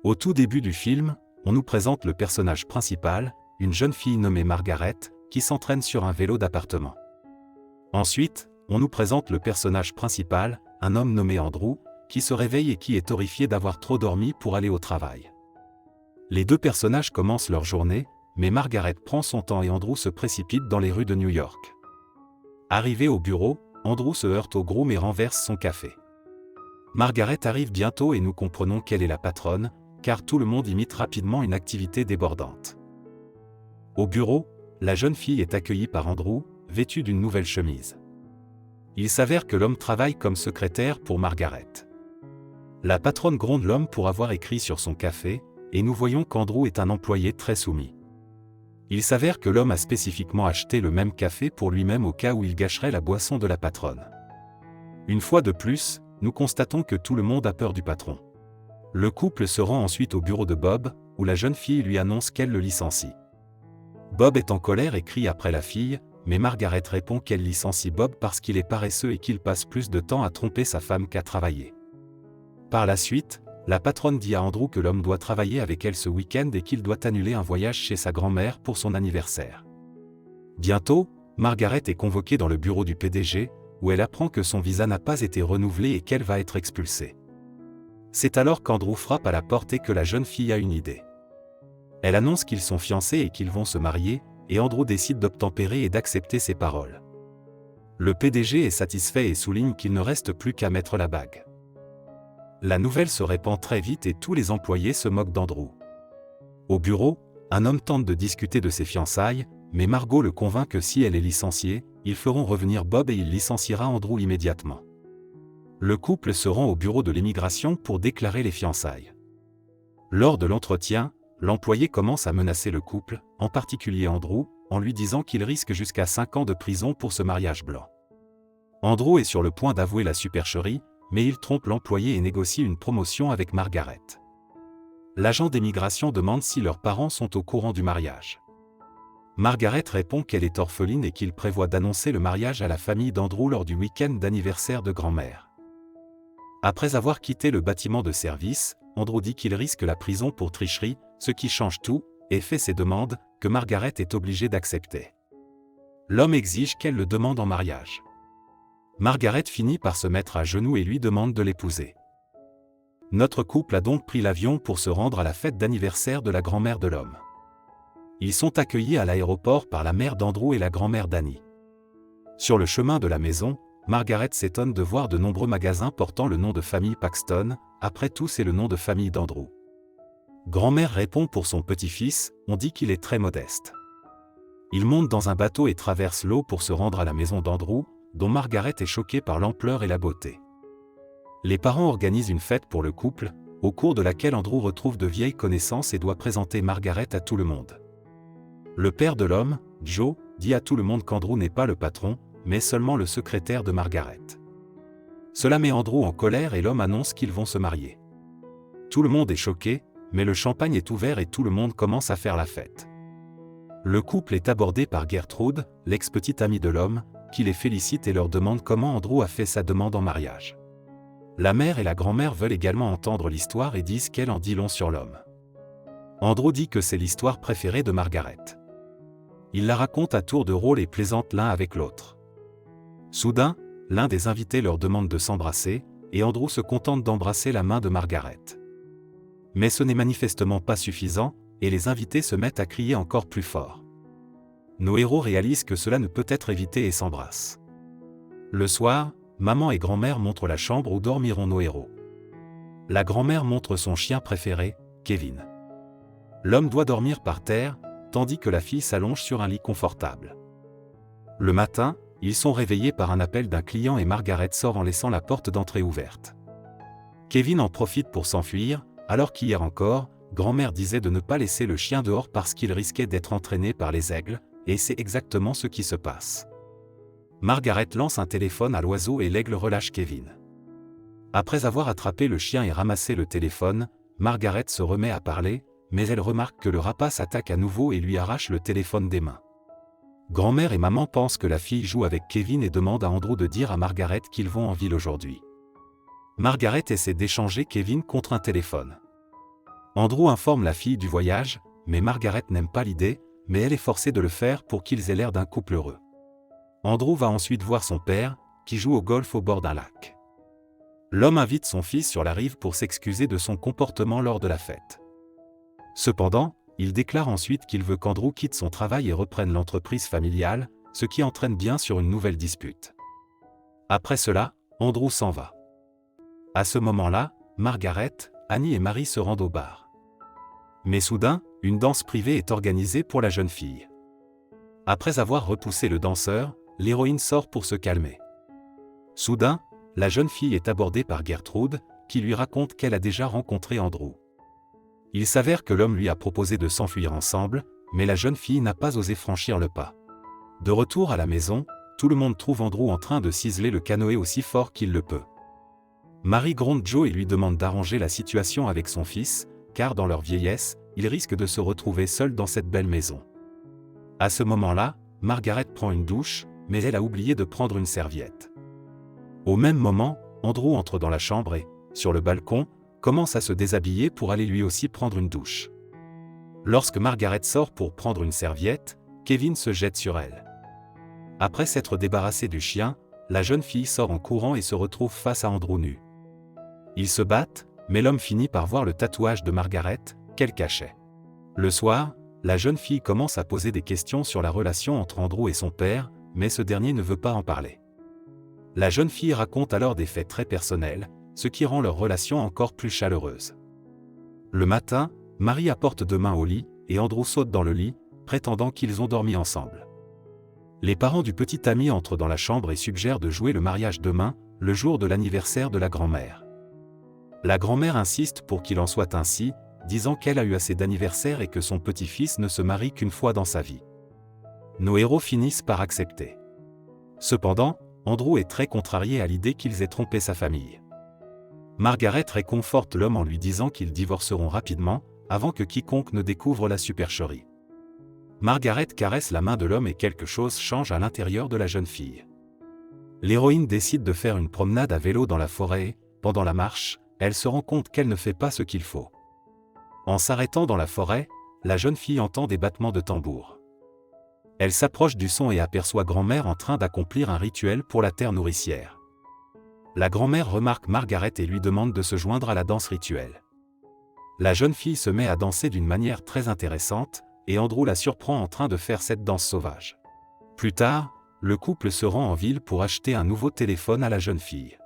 Au tout début du film, on nous présente le personnage principal, une jeune fille nommée Margaret, qui s'entraîne sur un vélo d'appartement. Ensuite, on nous présente le personnage principal, un homme nommé Andrew, qui se réveille et qui est horrifié d'avoir trop dormi pour aller au travail. Les deux personnages commencent leur journée, mais Margaret prend son temps et Andrew se précipite dans les rues de New York. Arrivé au bureau, Andrew se heurte au groom et renverse son café. Margaret arrive bientôt et nous comprenons qu'elle est la patronne, car tout le monde imite rapidement une activité débordante. Au bureau, la jeune fille est accueillie par Andrew, vêtue d'une nouvelle chemise. Il s'avère que l'homme travaille comme secrétaire pour Margaret. La patronne gronde l'homme pour avoir écrit sur son café, et nous voyons qu'Andrew est un employé très soumis. Il s'avère que l'homme a spécifiquement acheté le même café pour lui-même au cas où il gâcherait la boisson de la patronne. Une fois de plus, nous constatons que tout le monde a peur du patron. Le couple se rend ensuite au bureau de Bob, où la jeune fille lui annonce qu'elle le licencie. Bob est en colère et crie après la fille, mais Margaret répond qu'elle licencie Bob parce qu'il est paresseux et qu'il passe plus de temps à tromper sa femme qu'à travailler. Par la suite, la patronne dit à Andrew que l'homme doit travailler avec elle ce week-end et qu'il doit annuler un voyage chez sa grand-mère pour son anniversaire. Bientôt, Margaret est convoquée dans le bureau du PDG, où elle apprend que son visa n'a pas été renouvelé et qu'elle va être expulsée. C'est alors qu'Andrew frappe à la porte et que la jeune fille a une idée. Elle annonce qu'ils sont fiancés et qu'ils vont se marier, et Andrew décide d'obtempérer et d'accepter ses paroles. Le PDG est satisfait et souligne qu'il ne reste plus qu'à mettre la bague. La nouvelle se répand très vite et tous les employés se moquent d'Andrew. Au bureau, un homme tente de discuter de ses fiançailles, mais Margot le convainc que si elle est licenciée, ils feront revenir Bob et il licenciera Andrew immédiatement. Le couple se rend au bureau de l'immigration pour déclarer les fiançailles. Lors de l'entretien, l'employé commence à menacer le couple, en particulier Andrew, en lui disant qu'il risque jusqu'à 5 ans de prison pour ce mariage blanc. Andrew est sur le point d'avouer la supercherie, mais il trompe l'employé et négocie une promotion avec Margaret. L'agent d'immigration demande si leurs parents sont au courant du mariage. Margaret répond qu'elle est orpheline et qu'il prévoit d'annoncer le mariage à la famille d'Andrew lors du week-end d'anniversaire de grand-mère. Après avoir quitté le bâtiment de service, Andrew dit qu'il risque la prison pour tricherie, ce qui change tout, et fait ses demandes, que Margaret est obligée d'accepter. L'homme exige qu'elle le demande en mariage. Margaret finit par se mettre à genoux et lui demande de l'épouser. Notre couple a donc pris l'avion pour se rendre à la fête d'anniversaire de la grand-mère de l'homme. Ils sont accueillis à l'aéroport par la mère d'Andrew et la grand-mère d'Annie. Sur le chemin de la maison, Margaret s'étonne de voir de nombreux magasins portant le nom de famille Paxton, après tout c'est le nom de famille d'Andrew. Grand-mère répond pour son petit-fils, on dit qu'il est très modeste. Ils montent dans un bateau et traversent l'eau pour se rendre à la maison d'Andrew, dont Margaret est choquée par l'ampleur et la beauté. Les parents organisent une fête pour le couple, au cours de laquelle Andrew retrouve de vieilles connaissances et doit présenter Margaret à tout le monde. Le père de l'homme, Joe, dit à tout le monde qu'Andrew n'est pas le patron, mais seulement le secrétaire de Margaret. Cela met Andrew en colère et l'homme annonce qu'ils vont se marier. Tout le monde est choqué, mais le champagne est ouvert et tout le monde commence à faire la fête. Le couple est abordé par Gertrude, l'ex-petite amie de l'homme, qui les félicite et leur demande comment Andrew a fait sa demande en mariage. La mère et la grand-mère veulent également entendre l'histoire et disent qu'elle en dit long sur l'homme. Andrew dit que c'est l'histoire préférée de Margaret. Il la raconte à tour de rôle et plaisante l'un avec l'autre. Soudain, l'un des invités leur demande de s'embrasser, et Andrew se contente d'embrasser la main de Margaret. Mais ce n'est manifestement pas suffisant, et les invités se mettent à crier encore plus fort. Nos héros réalisent que cela ne peut être évité et s'embrassent. Le soir, maman et grand-mère montrent la chambre où dormiront nos héros. La grand-mère montre son chien préféré, Kevin. L'homme doit dormir par terre, tandis que la fille s'allonge sur un lit confortable. Le matin, ils sont réveillés par un appel d'un client et Margaret sort en laissant la porte d'entrée ouverte. Kevin en profite pour s'enfuir, alors qu'hier encore, grand-mère disait de ne pas laisser le chien dehors parce qu'il risquait d'être entraîné par les aigles, et c'est exactement ce qui se passe. Margaret lance un téléphone à l'oiseau et l'aigle relâche Kevin. Après avoir attrapé le chien et ramassé le téléphone, Margaret se remet à parler, mais elle remarque que le rapace attaque à nouveau et lui arrache le téléphone des mains. Grand-mère et maman pensent que la fille joue avec Kevin et demandent à Andrew de dire à Margaret qu'ils vont en ville aujourd'hui. Margaret essaie d'échanger Kevin contre un téléphone. Andrew informe la fille du voyage, mais Margaret n'aime pas l'idée, mais elle est forcée de le faire pour qu'ils aient l'air d'un couple heureux. Andrew va ensuite voir son père, qui joue au golf au bord d'un lac. L'homme invite son fils sur la rive pour s'excuser de son comportement lors de la fête. Cependant, il déclare ensuite qu'il veut qu'Andrew quitte son travail et reprenne l'entreprise familiale, ce qui entraîne bien sur une nouvelle dispute. Après cela, Andrew s'en va. À ce moment-là, Margaret, Annie et Marie se rendent au bar. Mais soudain, une danse privée est organisée pour la jeune fille. Après avoir repoussé le danseur, l'héroïne sort pour se calmer. Soudain, la jeune fille est abordée par Gertrude, qui lui raconte qu'elle a déjà rencontré Andrew. Il s'avère que l'homme lui a proposé de s'enfuir ensemble, mais la jeune fille n'a pas osé franchir le pas. De retour à la maison, tout le monde trouve Andrew en train de ciseler le canoë aussi fort qu'il le peut. Marie gronde Joe et lui demande d'arranger la situation avec son fils, car dans leur vieillesse, ils risquent de se retrouver seuls dans cette belle maison. À ce moment-là, Margaret prend une douche, mais elle a oublié de prendre une serviette. Au même moment, Andrew entre dans la chambre et, sur le balcon, commence à se déshabiller pour aller lui aussi prendre une douche. Lorsque Margaret sort pour prendre une serviette, Kevin se jette sur elle. Après s'être débarrassé du chien, la jeune fille sort en courant et se retrouve face à Andrew nu. Ils se battent, mais l'homme finit par voir le tatouage de Margaret, qu'elle cachait. Le soir, la jeune fille commence à poser des questions sur la relation entre Andrew et son père, mais ce dernier ne veut pas en parler. La jeune fille raconte alors des faits très personnels, ce qui rend leur relation encore plus chaleureuse. Le matin, Marie apporte deux mains au lit, et Andrew saute dans le lit, prétendant qu'ils ont dormi ensemble. Les parents du petit ami entrent dans la chambre et suggèrent de jouer le mariage demain, le jour de l'anniversaire de la grand-mère. La grand-mère insiste pour qu'il en soit ainsi, disant qu'elle a eu assez d'anniversaires et que son petit-fils ne se marie qu'une fois dans sa vie. Nos héros finissent par accepter. Cependant, Andrew est très contrarié à l'idée qu'ils aient trompé sa famille. Margaret réconforte l'homme en lui disant qu'ils divorceront rapidement, avant que quiconque ne découvre la supercherie. Margaret caresse la main de l'homme et quelque chose change à l'intérieur de la jeune fille. L'héroïne décide de faire une promenade à vélo dans la forêt et, pendant la marche, elle se rend compte qu'elle ne fait pas ce qu'il faut. En s'arrêtant dans la forêt, la jeune fille entend des battements de tambour. Elle s'approche du son et aperçoit grand-mère en train d'accomplir un rituel pour la terre nourricière. La grand-mère remarque Margaret et lui demande de se joindre à la danse rituelle. La jeune fille se met à danser d'une manière très intéressante, et Andrew la surprend en train de faire cette danse sauvage. Plus tard, le couple se rend en ville pour acheter un nouveau téléphone à la jeune fille.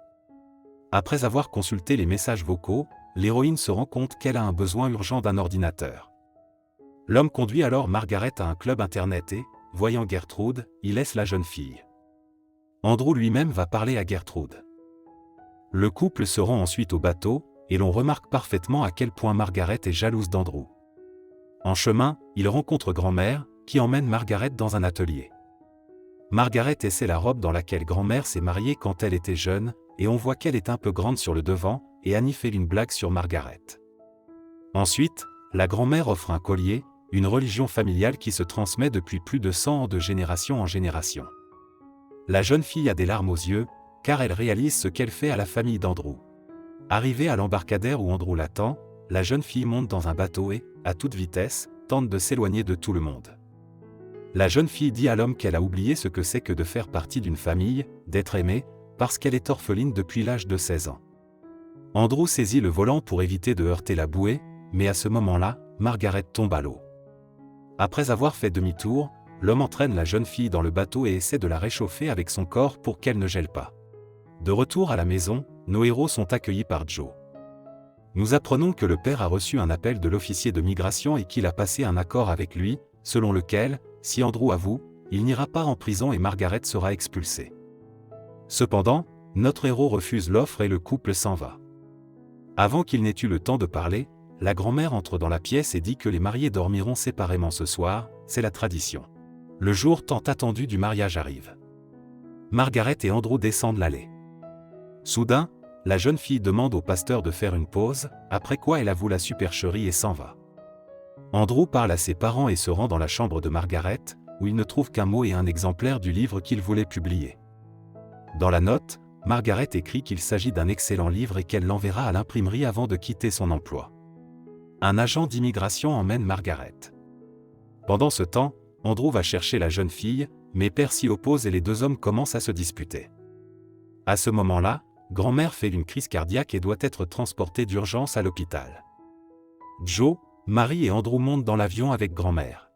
Après avoir consulté les messages vocaux, l'héroïne se rend compte qu'elle a un besoin urgent d'un ordinateur. L'homme conduit alors Margaret à un club internet et, voyant Gertrude, il laisse la jeune fille. Andrew lui-même va parler à Gertrude. Le couple se rend ensuite au bateau, et l'on remarque parfaitement à quel point Margaret est jalouse d'Andrew. En chemin, il rencontre grand-mère, qui emmène Margaret dans un atelier. Margaret essaie la robe dans laquelle grand-mère s'est mariée quand elle était jeune, et on voit qu'elle est un peu grande sur le devant, et Annie fait une blague sur Margaret. Ensuite, la grand-mère offre un collier, une religion familiale qui se transmet depuis plus de 100 ans de génération en génération. La jeune fille a des larmes aux yeux, car elle réalise ce qu'elle fait à la famille d'Andrew. Arrivée à l'embarcadère où Andrew l'attend, la jeune fille monte dans un bateau et, à toute vitesse, tente de s'éloigner de tout le monde. La jeune fille dit à l'homme qu'elle a oublié ce que c'est que de faire partie d'une famille, d'être aimée, parce qu'elle est orpheline depuis l'âge de 16 ans. Andrew saisit le volant pour éviter de heurter la bouée, mais à ce moment-là, Margaret tombe à l'eau. Après avoir fait demi-tour, l'homme entraîne la jeune fille dans le bateau et essaie de la réchauffer avec son corps pour qu'elle ne gèle pas. De retour à la maison, nos héros sont accueillis par Joe. Nous apprenons que le père a reçu un appel de l'officier de migration et qu'il a passé un accord avec lui, selon lequel, si Andrew avoue, il n'ira pas en prison et Margaret sera expulsée. Cependant, notre héros refuse l'offre et le couple s'en va. Avant qu'il n'ait eu le temps de parler, la grand-mère entre dans la pièce et dit que les mariés dormiront séparément ce soir, c'est la tradition. Le jour tant attendu du mariage arrive. Margaret et Andrew descendent l'allée. Soudain, la jeune fille demande au pasteur de faire une pause, après quoi elle avoue la supercherie et s'en va. Andrew parle à ses parents et se rend dans la chambre de Margaret, où il ne trouve qu'un mot et un exemplaire du livre qu'il voulait publier. Dans la note, Margaret écrit qu'il s'agit d'un excellent livre et qu'elle l'enverra à l'imprimerie avant de quitter son emploi. Un agent d'immigration emmène Margaret. Pendant ce temps, Andrew va chercher la jeune fille, mais père s'y oppose et les deux hommes commencent à se disputer. À ce moment-là, grand-mère fait une crise cardiaque et doit être transportée d'urgence à l'hôpital. Joe, Marie et Andrew montent dans l'avion avec grand-mère.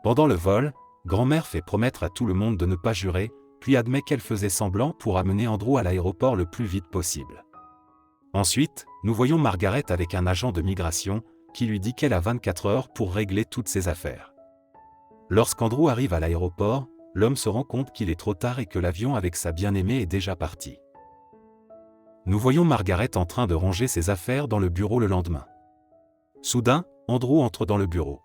Pendant le vol, grand-mère fait promettre à tout le monde de ne pas jurer, puis admet qu'elle faisait semblant pour amener Andrew à l'aéroport le plus vite possible. Ensuite, nous voyons Margaret avec un agent de migration, qui lui dit qu'elle a 24 heures pour régler toutes ses affaires. Lorsqu'Andrew arrive à l'aéroport, l'homme se rend compte qu'il est trop tard et que l'avion avec sa bien-aimée est déjà parti. Nous voyons Margaret en train de ranger ses affaires dans le bureau le lendemain. Soudain, Andrew entre dans le bureau.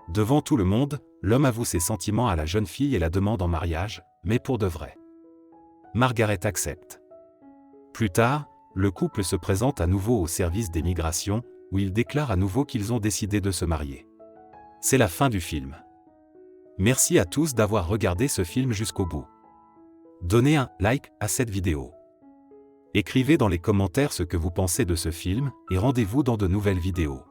Devant tout le monde, l'homme avoue ses sentiments à la jeune fille et la demande en mariage, mais pour de vrai. Margaret accepte. Plus tard, le couple se présente à nouveau au service des migrations, où ils déclarent à nouveau qu'ils ont décidé de se marier. C'est la fin du film. Merci à tous d'avoir regardé ce film jusqu'au bout. Donnez un like à cette vidéo. Écrivez dans les commentaires ce que vous pensez de ce film et rendez-vous dans de nouvelles vidéos.